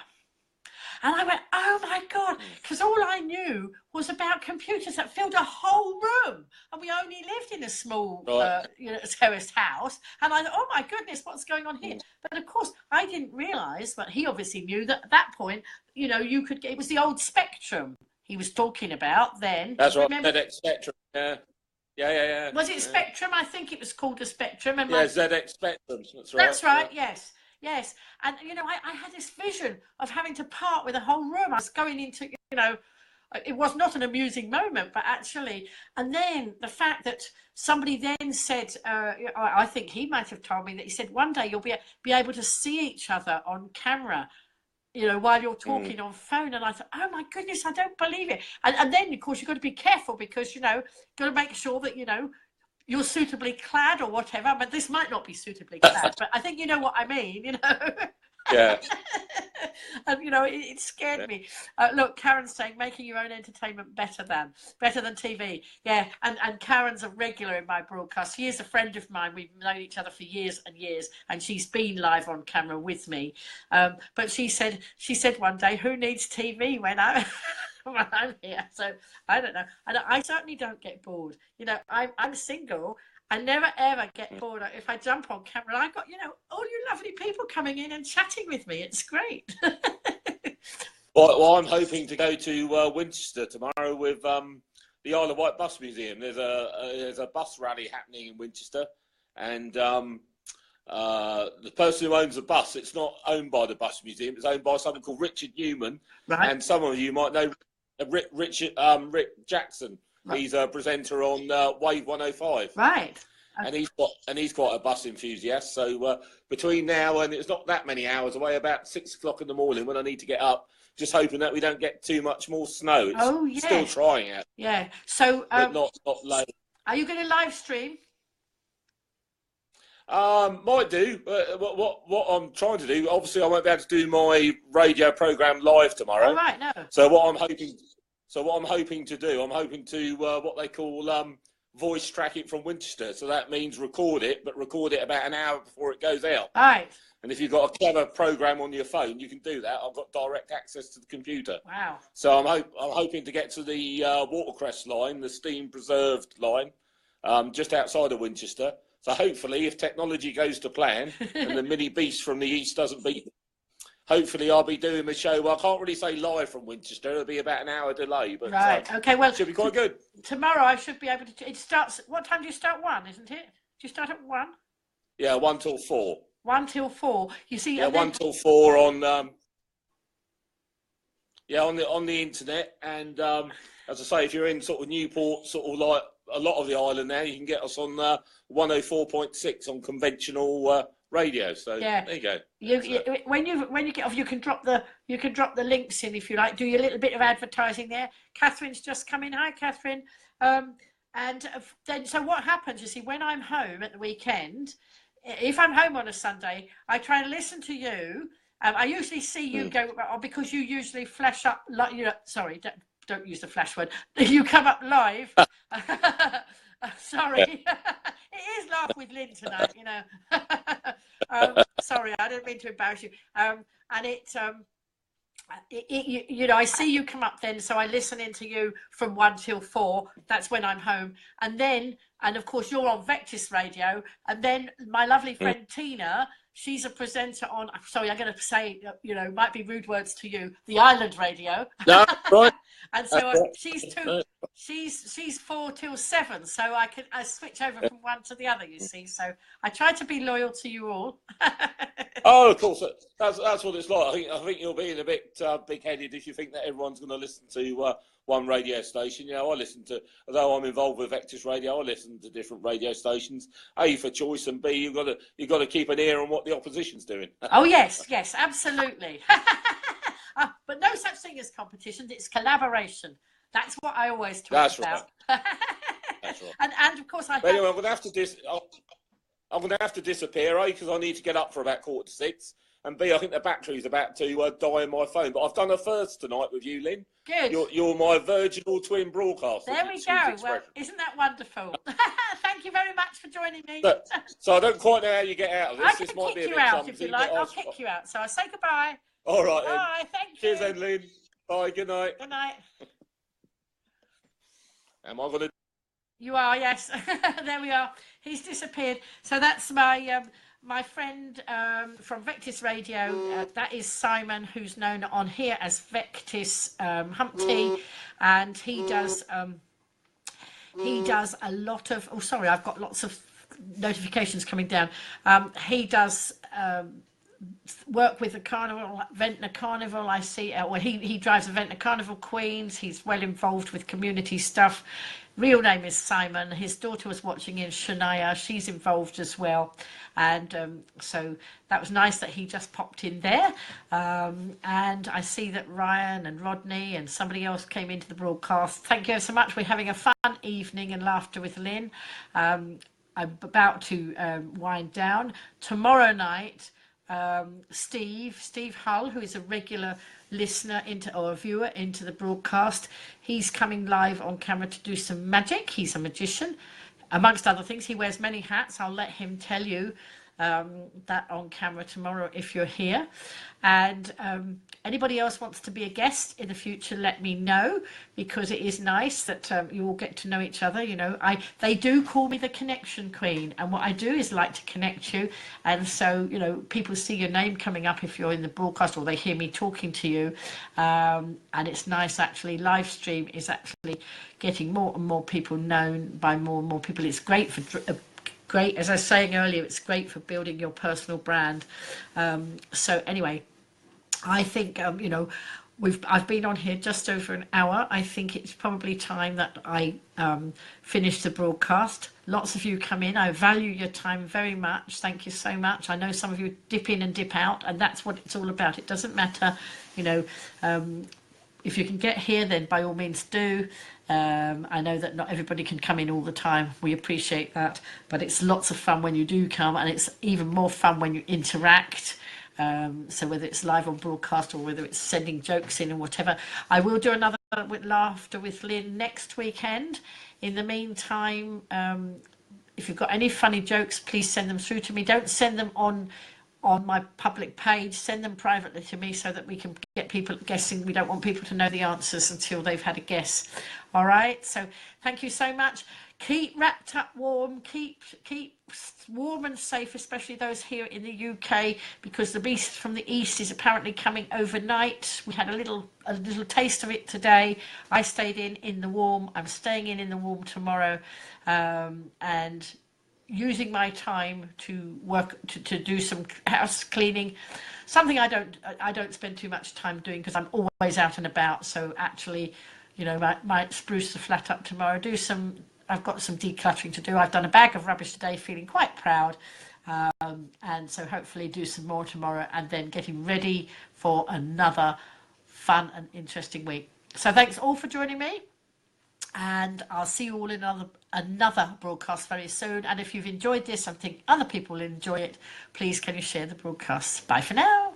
And I went, oh my God, because all I knew was about computers that filled a whole room. And we only lived in a small terraced house. And I thought, oh my goodness, what's going on here? But of course, I didn't realise, but he obviously knew that at that point, you know, you could get, it was the old Spectrum he was talking about then. That's right, ZX Spectrum, yeah. Was it Spectrum? I think it was called a Spectrum. And ZX Spectrum, that's right. That's right, yes. And, you know, I had this vision of having to part with a whole room. I was going into, you know, it was not an amusing moment, but actually, and then the fact that somebody then said, I think he might have told me that he said, one day you'll be able to see each other on camera, you know, while you're talking on phone. And I thought, oh my goodness, I don't believe it. And then, of course, you've got to be careful because, you know, you've got to make sure that, you know, you're suitably clad or whatever, but this might not be suitably clad, but I think you know what I mean, you know. Yeah. And, you know, it scared me. Look, Karen's saying, making your own entertainment better than TV. Yeah, and Karen's a regular in my broadcast. She is a friend of mine. We've known each other for years and years, and she's been live on camera with me. But she said one day, who needs TV when I'm here? So I don't know. And I certainly don't get bored. You know, I'm single. I never ever get bored. If I jump on camera, I've got, you know, all you lovely people coming in and chatting with me. It's great. Well, I'm hoping to go to Winchester tomorrow with the Isle of Wight Bus Museum. There's a bus rally happening in Winchester, and the person who owns the bus, it's not owned by the bus museum. It's owned by someone called Richard Newman, right. And some of you might know Rick Jackson. Right. He's a presenter on Wave 105. Right. And he's quite a bus enthusiast. So between now and it's not that many hours away, about 6 o'clock in the morning when I need to get up, just hoping that we don't get too much more snow. It's still trying out. Yeah. So but not low. Are you going to live stream? Might do. What I'm trying to do, obviously I won't be able to do my radio programme live tomorrow. Oh, right, no. So what I'm hoping to do, what they call voice track it from Winchester. So that means record it, but record it about an hour before it goes out. All right. And if you've got a clever program on your phone, you can do that. I've got direct access to the computer. Wow. So I'm hoping to get to the Watercress line, the steam preserved line, just outside of Winchester. So hopefully, if technology goes to plan and the mini beast from the east doesn't beat me, hopefully I'll be doing the show. Well, I can't really say live from Winchester. It'll be about an hour delay. But right. Okay. Well, it should be quite good. Tomorrow I should be able to. It starts. What time do you start? 1, isn't it? Do you start at 1? Yeah, 1 till 4. 1 till 4. You see. Yeah, 1 till 4 on. On the internet, and as I say, if you're in sort of Newport, sort of like a lot of the island now, you can get us on 104.6 on conventional radio. So there you go. When you get off, you can drop the links in if you like. Do your little bit of advertising there. Catherine's just come in. Hi, Catherine. And then so what happens? You see, when I'm home at the weekend, if I'm home on a Sunday, I try and listen to you. I usually see you go because you usually flash up. Sorry, don't use the flash word. You come up live. Sorry, it is Laugh with Lynn tonight. You know. Sorry, I didn't mean to embarrass you. And it. You know, I see you come up then, so I listen into you from 1 till 4. That's when I'm home. And of course, you're on Vectis Radio. And then my lovely friend Tina, she's a presenter on, sorry, I'm going to say, you know, might be rude words to you, the Island Radio. No, right. And so she's 4 till 7. So I switch over from one to the other, you see. So I try to be loyal to you all. Oh, of course. That's what it's like. I think you're being a bit big-headed if you think that everyone's going to listen to one radio station. You know, I listen to, although I'm involved with Vectis Radio, I listen to different radio stations. A, for choice, and B, you've got to keep an ear on what the opposition's doing. Oh yes, absolutely. But no such thing as competition. It's collaboration. That's what I always talk about. Right. That's right. And of course Anyway, I'm going to have to I'm going to have to disappear, A, because I need to get up for about 5:45, and B, I think the battery's about to die on my phone. But I've done a first tonight with you, Lynn. Good. You're my virginal twin broadcaster. There we go. Well, isn't that wonderful? Thank you very much for joining me. So I don't quite know how you get out of this. I can this might kick be a you bit out clumsy, if you like. I'll kick you out. So I say goodbye. All right, then. Bye. Thank you. Cheers, then, Lynn. Bye. Good night. Good night. Am I going to... You are, yes. There we are. He's disappeared. So that's my my friend from Vectis Radio. That is Simon, who's known on here as Vectis Humpty, and he does a lot of. Oh, sorry, I've got lots of notifications coming down. He does. Work with the Carnival, Ventnor Carnival, I see. Well, he drives the Ventnor Carnival Queens. He's well involved with community stuff. Real name is Simon. His daughter was watching in, Shania. She's involved as well. And so that was nice that he just popped in there. And I see that Ryan and Rodney and somebody else came into the broadcast. Thank you so much. We're having a fun evening and laughter with Lynn. I'm about to wind down. Tomorrow night, Steve Hull, who is a regular listener or a viewer into the broadcast, he's coming live on camera to do some magic. He's a magician, amongst other things. He wears many hats. I'll let him tell you that on camera tomorrow if you're here. And anybody else wants to be a guest in the future, let me know, because it is nice that you all get to know each other. You know, they do call me the connection queen, and what I do is like to connect you. And so, you know, people see your name coming up if you're in the broadcast, or they hear me talking to you, and it's nice. Actually, live stream is actually getting more and more people known by more and more people. It's great for great, as I was saying earlier, it's great for building your personal brand. So anyway, I think you know, I've been on here just over an hour. I think it's probably time that I finish the broadcast. Lots of you come in. I value your time very much. Thank you so much. I know some of you dip in and dip out, and that's what it's all about. It doesn't matter, you know. If you can get here, then by all means do. I know that not everybody can come in all the time. We appreciate that, but it's lots of fun when you do come, and it's even more fun when you interact. So whether it's live on broadcast or whether it's sending jokes in or whatever, I will do another with Laughter with Lynn next weekend. In the meantime, if you've got any funny jokes, please send them through to me. Don't send them on my public page. Send them privately to me so that we can get people guessing. We don't want people to know the answers until they've had a guess. All right, so thank you so much. Keep wrapped up warm, keep warm and safe, especially those here in the UK, because the beast from the east is apparently coming overnight. We had a little taste of it today. I stayed in the warm. I'm staying in the warm tomorrow, and using my time to work to do some house cleaning, something I don't spend too much time doing because I'm always out and about. So actually, you know, might spruce the flat up tomorrow. I've got some decluttering to do. I've done a bag of rubbish today, feeling quite proud, and so hopefully do some more tomorrow, and then getting ready for another fun and interesting week. So thanks all for joining me. And I'll see you all in another broadcast very soon. And if you've enjoyed this and think other people will enjoy it, please can you share the broadcast. Bye for now.